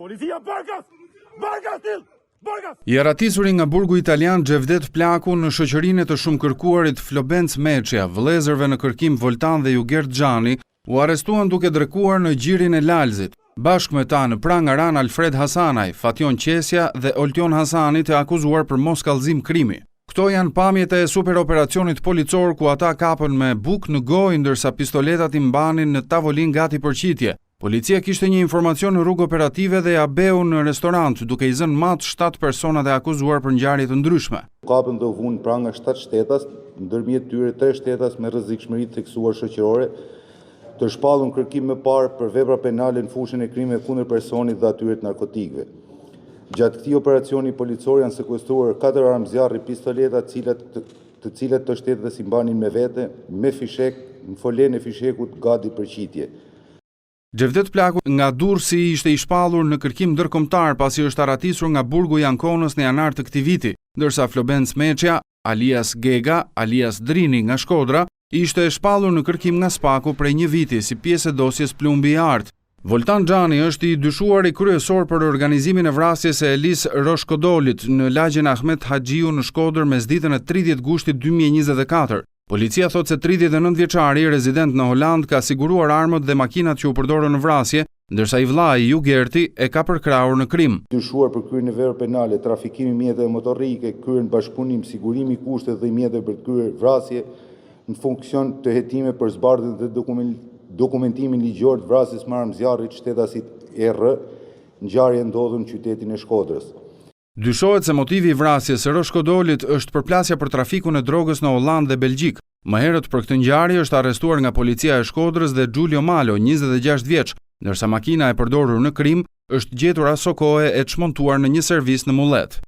Policia Barkas! Barkas til! Barkas! I aratisuri nga burgu italian Xhevdet Plaku në shoqërinë të shumë kërkuarit Flobenc Meçja, vëllezërve në kërkim Voltan dhe Jugert Xhani, u arrestuan duke dërkuar në gjirin e Lalzit. Bashkë me ta në prangaran Alfred Hasanaj, Fation Qesja dhe Oltion Hasani të akuzuar për mos kallëzim krimi. Këto janë pamjet e superoperacionit policor ku ata kapën me buk në gojë ndërsa pistoletat i mbanin në tavolin gati për qitje. Policia kishte një informacion në rrugë operative dhe ja beu në restorant, duke i zënë mat 7 personat e akuzuar për ngjarje të ndryshme. Kapën dhe vunë pranga 7 shtetas, ndërmjet tyre 3 shtetas me rrezikshmëri të theksuar shoqërore, të shpallur kërkim më parë për vepra penale në fushën e krimeve kundër personit dhe atyre të narkotikëve. Gjatë këtij operacioni policor janë sekuestruar 4 armë zjarri, pistoleta, të cilat të shtetas i mbanin me vete, me fishek, në folen e fishekut gati për qitje. Xhevdet Plaku nga Durrësi ishte i shpallur në kërkim ndërkombëtar pasi është aratisur nga burgu i Ankonës në janar të këtij viti, ndërsa Flobenc Meçja, alias Gega, alias Drini nga Shkodra, ishte e shpallur në kërkim nga Spaku prej një viti si pjesë e dosjes Plumbi i Art. Voltan Xhani është i dyshuari kryesor për organizimin e vrasjes e Elis Roshkodolit në lagjen Ahmet Haxhiu në Shkodër mesditën e 30 gushtit 2024. Policia thot se 39 vjeçari, rezident në Holand, ka siguruar armët dhe makinat që u përdorën në vrasje, ndërsa i vllai Jugerti e ka përkrahur në krim. Dyshuar për kryen e veprave penale, trafikimi mjeteve motorrike, kryen bashkëpunim, sigurimi i kushtet dhe mjeteve për të kryer vrasje në funksion të hetime për zbardhjen dhe dokumentimin ligjor të vrasjes me armë zjarri të shtetasit ER, ngjarje ndodhur në qytetin e Shkodrës. Dyshohet se motivi i vrasjes së Roshkodolit është përplasja për trafikun e drogës në Holland dhe Belgjik. Më herët për këtë ngjarje është arrestuar nga policia e Shkodrës dhe Giulio Malo, 26 vjeç, ndërsa makina e përdorur në krim është gjetur aso kohe e çmontuar në një servis në Mullet.